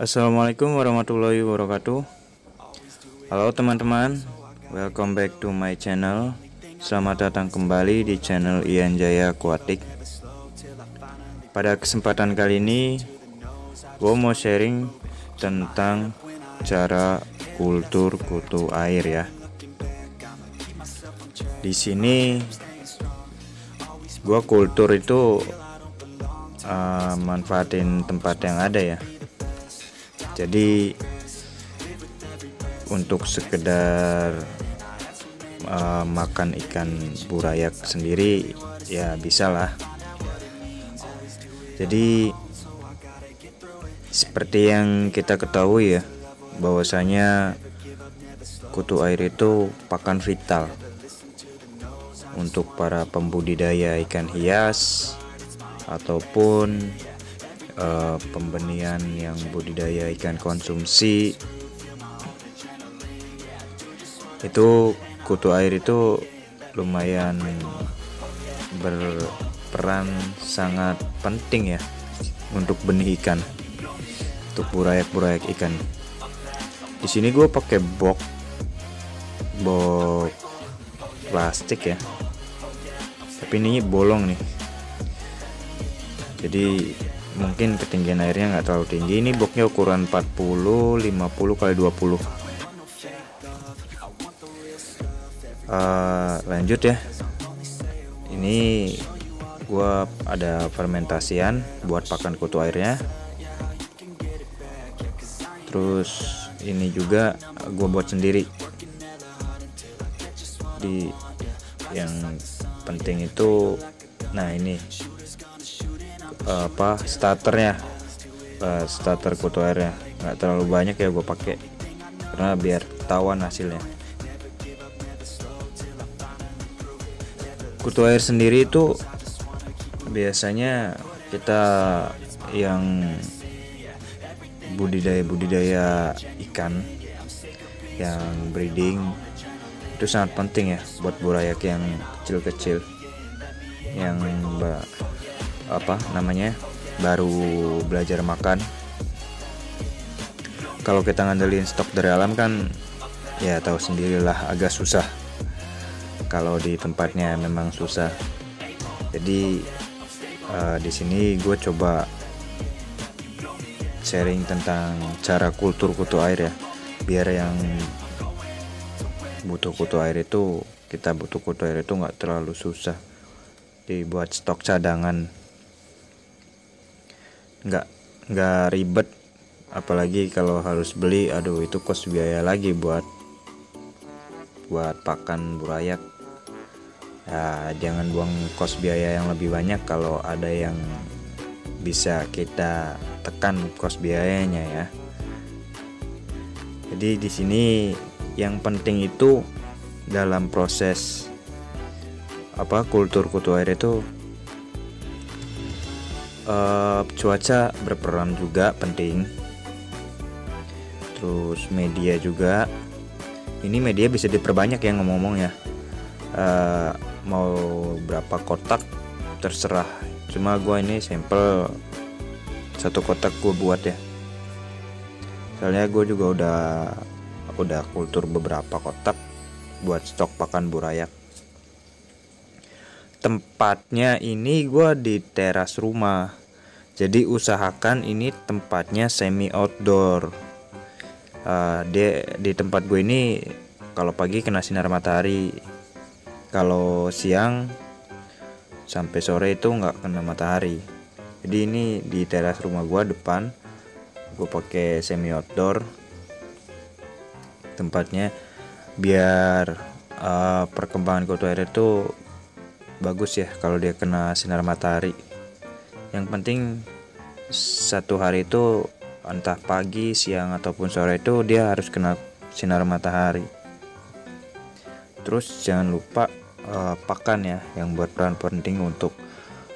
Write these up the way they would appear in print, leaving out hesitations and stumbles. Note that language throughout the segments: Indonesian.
Assalamualaikum warahmatullahi wabarakatuh. Halo teman-teman, welcome back to my channel. Selamat datang kembali di channel Ian Jaya Aquatic. Pada kesempatan kali ini, gue mau sharing tentang cara kultur kutu air ya. Di sini, gue kultur itu manfaatin tempat yang ada ya. Jadi untuk sekedar makan ikan burayak sendiri ya bisa lah. Jadi seperti yang kita ketahui ya, bahwasanya kutu air itu pakan vital untuk para pembudidaya ikan hias ataupun pembenihan yang budidaya ikan konsumsi. Itu kutu air itu lumayan berperan sangat penting ya untuk benih ikan, untuk burayak ikan. Di sini gue pakai box plastik ya, tapi ini bolong nih, jadi mungkin ketinggian airnya nggak terlalu tinggi. Ini boxnya ukuran 40 50 kali 20. Lanjut ya, ini gua ada fermentasian buat pakan kutu airnya. Terus ini juga gua buat sendiri. Di yang penting itu, nah ini starternya, starter kutu airnya nggak terlalu banyak ya gue pakai karena biar ketahuan hasilnya. Kutu air sendiri itu biasanya kita yang budidaya ikan yang breeding itu sangat penting ya buat burayak yang kecil-kecil yang baru belajar makan. Kalau kita ngandelin stok dari alam kan ya tahu sendirilah, agak susah kalau di tempatnya, memang susah. Jadi di sini gue coba sharing tentang cara kultur kutu air ya, biar yang butuh kutu air itu, kita butuh kutu air itu nggak terlalu susah dibuat stok cadangan, nggak ribet. Apalagi kalau harus beli, aduh itu kos biaya lagi buat pakan burayak ya. Jangan buang kos biaya yang lebih banyak kalau ada yang bisa kita tekan kos biayanya ya. Jadi di sini yang penting itu dalam proses kultur kutu air itu cuaca berperan juga penting. Terus media juga, ini media bisa diperbanyak ya, ngomong-ngomong ya. Mau berapa kotak terserah, cuma gua ini sampel satu kotak gua buat ya, soalnya gua juga udah kultur beberapa kotak buat stok pakan burayak. Tempatnya ini gua di teras rumah, jadi usahakan ini tempatnya semi outdoor. Di tempat gue ini kalau pagi kena sinar matahari, kalau siang sampai sore itu nggak kena matahari. Jadi ini di teras rumah gue depan, gue pakai semi outdoor tempatnya, biar perkembangan kutu air itu bagus ya kalau dia kena sinar matahari. Yang penting satu hari itu entah pagi, siang ataupun sore itu dia harus kena sinar matahari. Terus jangan lupa pakan ya, yang berperan penting untuk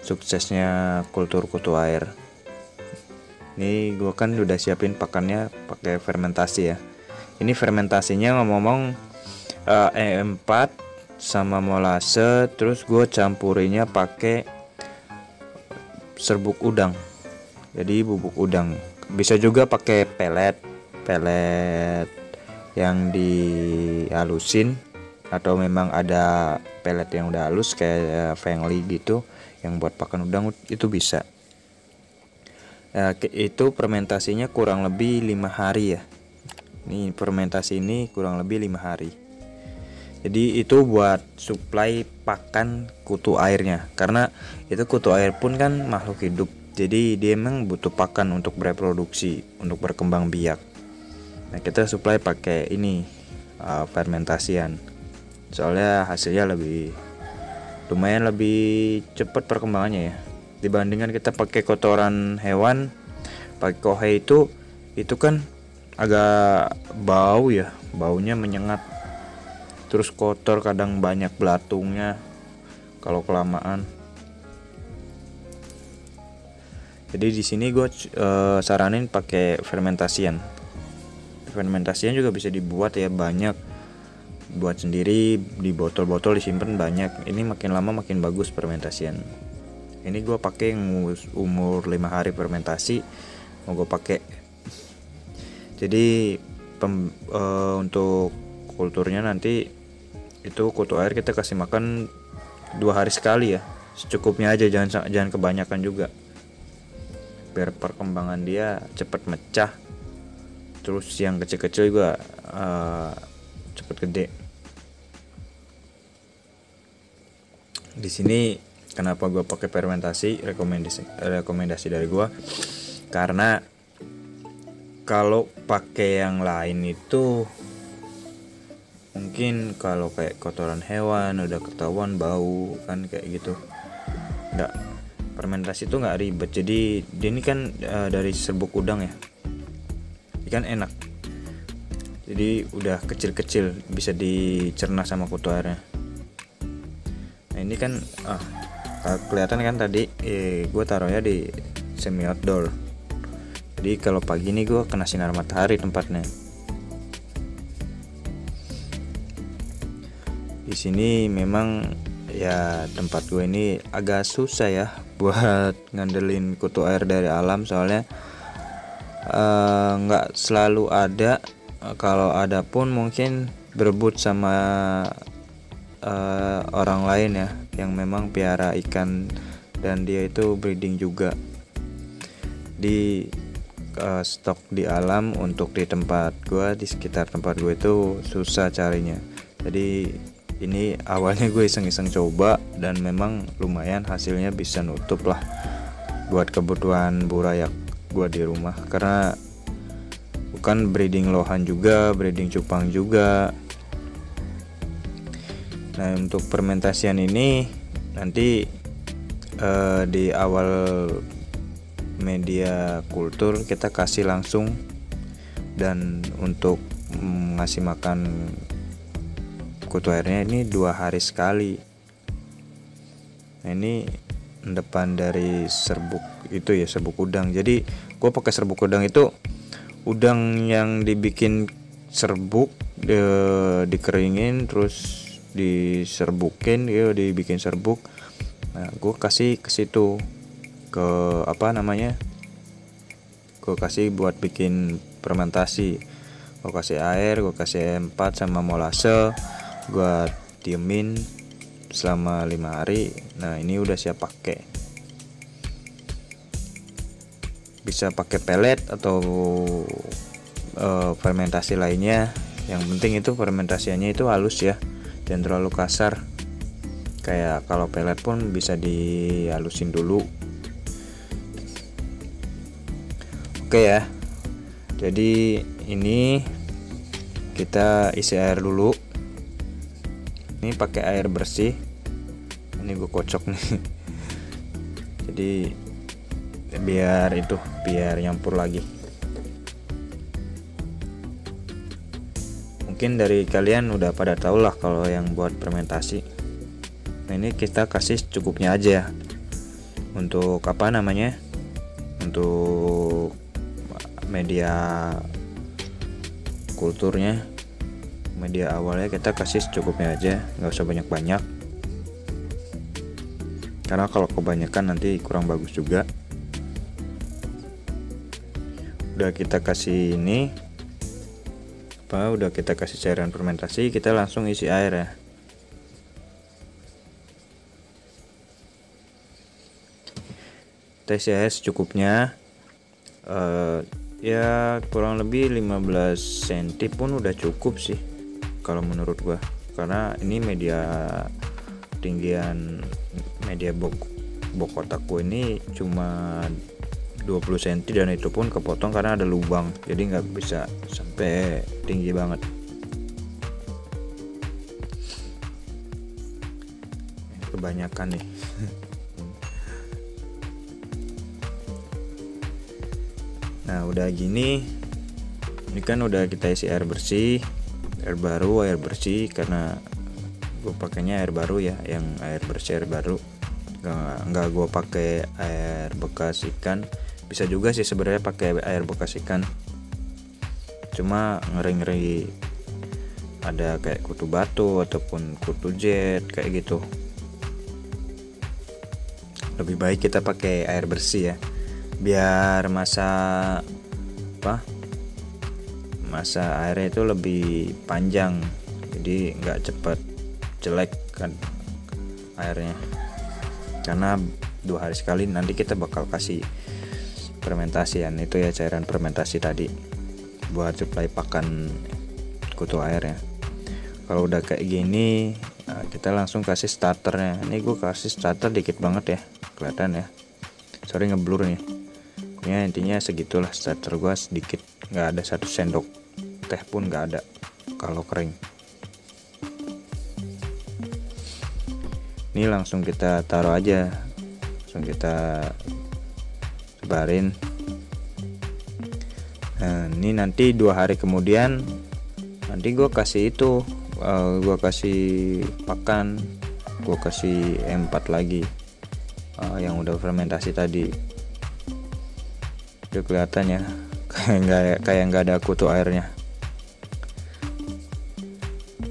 suksesnya kultur kutu air. Ini gue kan udah siapin pakannya pakai fermentasi ya. Ini fermentasinya ngomong-ngomong E4 sama molase, terus gue campurinya pakai serbuk udang. Jadi bubuk udang Bisa juga pakai pelet yang dihalusin, atau memang ada pelet yang udah halus kayak Fengli gitu yang buat pakan udang, itu bisa. Itu fermentasinya kurang lebih 5 hari ya. Ini fermentasi ini kurang lebih 5 hari. Jadi itu buat suplai pakan kutu airnya, karena itu kutu air pun kan makhluk hidup. Jadi dia memang butuh pakan untuk bereproduksi, untuk berkembang biak. Nah, kita suplai pakai ini fermentasian. Soalnya hasilnya lumayan lebih cepat perkembangannya ya. Dibandingkan kita pakai kotoran hewan, pakai kohe itu kan agak bau ya, baunya menyengat. Terus kotor, kadang banyak belatungnya kalau kelamaan. Jadi di sini gue saranin pakai fermentasian. Fermentasian juga bisa dibuat ya, banyak. Buat sendiri di botol-botol disimpan banyak. Ini makin lama makin bagus fermentasian. Ini gue pakai yang umur 5 hari fermentasi, mau gue pakai. Jadi untuk kulturnya nanti itu kutu air kita kasih makan 2 hari sekali ya, secukupnya aja, jangan kebanyakan juga, biar perkembangan dia cepat mecah. Terus yang kecil-kecil juga cepat gede. Di sini kenapa gue pakai fermentasi, rekomendasi dari gue, karena kalau pakai yang lain itu mungkin kalau kayak kotoran hewan udah ketahuan bau kan kayak gitu. Nggak, fermentasi itu nggak ribet. Jadi dia ini kan dari serbuk udang ya, ikan enak. Jadi udah kecil-kecil, bisa dicerna sama kutu airnya. Nah ini kan kelihatan kan tadi gue taruhnya di semi outdoor. Jadi kalau pagi ini gue kena sinar matahari tempatnya. Di sini memang ya tempat gue ini agak susah ya buat ngandelin kutu air dari alam, soalnya nggak selalu ada. Kalau ada pun mungkin berebut sama orang lain ya, yang memang piara ikan dan dia itu breeding juga. Di stok di alam untuk di tempat gue, di sekitar tempat gue itu susah carinya. Jadi ini awalnya gue iseng-iseng coba, dan memang lumayan hasilnya bisa nutup lah buat kebutuhan burayak gue di rumah, karena bukan breeding lohan juga, breeding cupang juga. Nah untuk fermentasian ini nanti di awal media kultur kita kasih langsung, dan untuk ngasih makan kutu airnya ini 2 hari sekali. Nah ini depan dari serbuk itu ya, serbuk udang. Jadi gue pakai serbuk udang itu udang yang dibikin serbuk, dikeringin terus diserbukin ya, dibikin serbuk. Nah gue kasih ke situ, ke gue kasih buat bikin fermentasi. Gue kasih air, gue kasih E4 sama molase, gue diemin selama 5 hari. Nah ini udah siap pakai. Bisa pakai pelet atau fermentasi lainnya. Yang penting itu fermentasinya itu halus ya, jangan terlalu kasar. Kayak kalau pelet pun bisa dihalusin dulu. Oke ya. Jadi ini kita isi air dulu. Ini pakai air bersih. Ini gue kocok nih. Jadi biar nyampur lagi. Mungkin dari kalian udah pada tahu lah kalau yang buat fermentasi. Nah ini kita kasih cukupnya aja ya. Untuk untuk media kulturnya, media awalnya kita kasih secukupnya aja, nggak usah banyak-banyak, karena kalau kebanyakan nanti kurang bagus juga. udah kita kasih ini udah kita kasih cairan fermentasi, kita langsung isi air ya. Tes air secukupnya, ya kurang lebih 15 cm pun udah cukup sih kalau menurut gua, karena ini tinggian media box kotakku ini cuma 20 cm, dan itu pun kepotong karena ada lubang, jadi nggak bisa sampai tinggi banget. Kebanyakan nih. Nah udah gini, ini kan udah kita isi air bersih, air bersih, karena gue pakainya air baru ya, yang air bersih, air baru, nggak gue pakai air bekas ikan. Bisa juga sih sebenarnya pakai air bekas ikan, cuma ngeri ada kayak kutu batu ataupun kutu jet kayak gitu. Lebih baik kita pakai air bersih ya, biar masa airnya itu lebih panjang, jadi nggak cepat jelek kan airnya. Karena 2 hari sekali nanti kita bakal kasih fermentasian itu ya, cairan fermentasi tadi buat suplai pakan kutu air ya. Kalau udah kayak gini, nah kita langsung kasih starternya. Ini gue kasih starter dikit banget ya, kelihatan ya, sorry ngeblur nih ya. Intinya segitulah starter gue, sedikit, nggak ada 1 sendok teh pun nggak ada kalau kering. Ini langsung kita taruh aja, langsung kita sebarin. Nah ini nanti 2 hari kemudian nanti gue kasih itu, gue kasih pakan, gue kasih E4 lagi, yang udah fermentasi tadi. Udah kelihatan ya, kayak nggak ada kutu airnya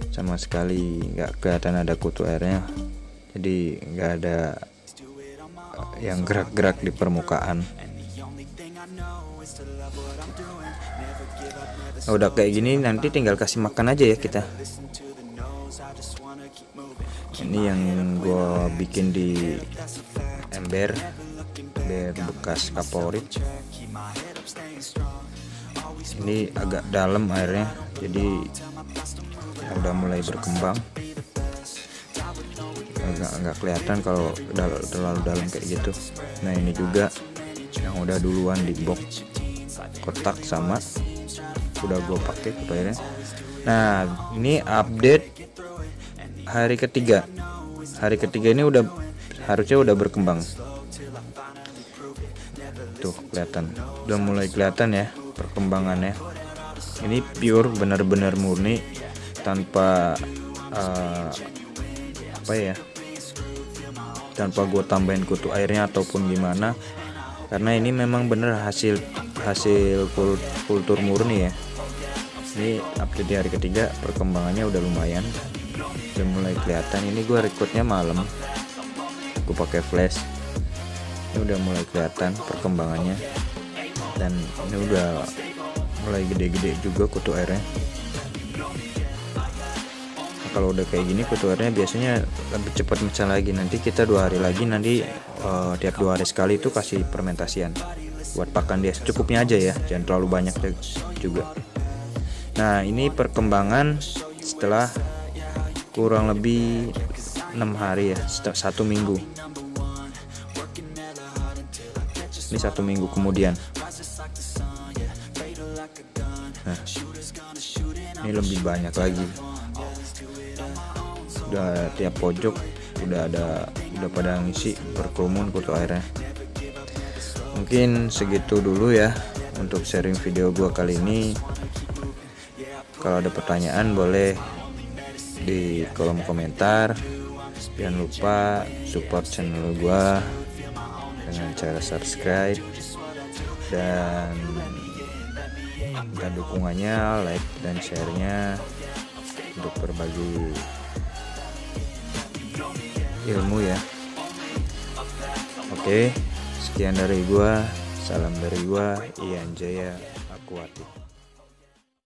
sama sekali, nggak kelihatan ada kutu airnya, jadi nggak ada yang gerak-gerak di permukaan. Udah kayak gini nanti tinggal kasih makan aja ya kita. Ini yang gue bikin di ember bekas kaporit. Ini agak dalam airnya, jadi udah mulai berkembang. Nggak kelihatan kalau terlalu dalam kayak gitu. Nah ini juga yang udah duluan di box kotak sama udah gue pakai kutu airnya. Nah ini update hari ketiga. Hari ketiga ini harusnya udah berkembang. Tuh kelihatan, udah mulai kelihatan ya perkembangannya. Ini pure, benar-benar murni, tanpa tanpa gue tambahin kutu airnya ataupun gimana, karena ini memang bener hasil kultur murni ya. Ini update di hari ketiga, perkembangannya udah lumayan, udah mulai kelihatan. Ini gue recordnya malam, gue pakai flash. Ini udah mulai kelihatan perkembangannya, dan ini udah mulai gede-gede juga kutu airnya. Kalau udah kayak gini kutu airnya biasanya lebih cepat mecah lagi. Nanti kita 2 hari lagi, nanti tiap 2 hari sekali itu kasih fermentasian buat pakan dia, secukupnya aja ya, jangan terlalu banyak juga. Nah ini perkembangan setelah kurang lebih 6 hari ya, 1 minggu. Ini 1 minggu kemudian. Nah ini lebih banyak lagi. Udah tiap pojok udah pada ngisi, berkerumun kutu airnya. Mungkin segitu dulu ya untuk sharing video gua kali ini. Kalau ada pertanyaan boleh di kolom komentar. Jangan lupa support channel gua dengan cara subscribe dan minta dukungannya, like dan share-nya untuk berbagi ilmu ya. Oke, sekian dari gua. Salam dari gua, Ian Jaya Aquatic.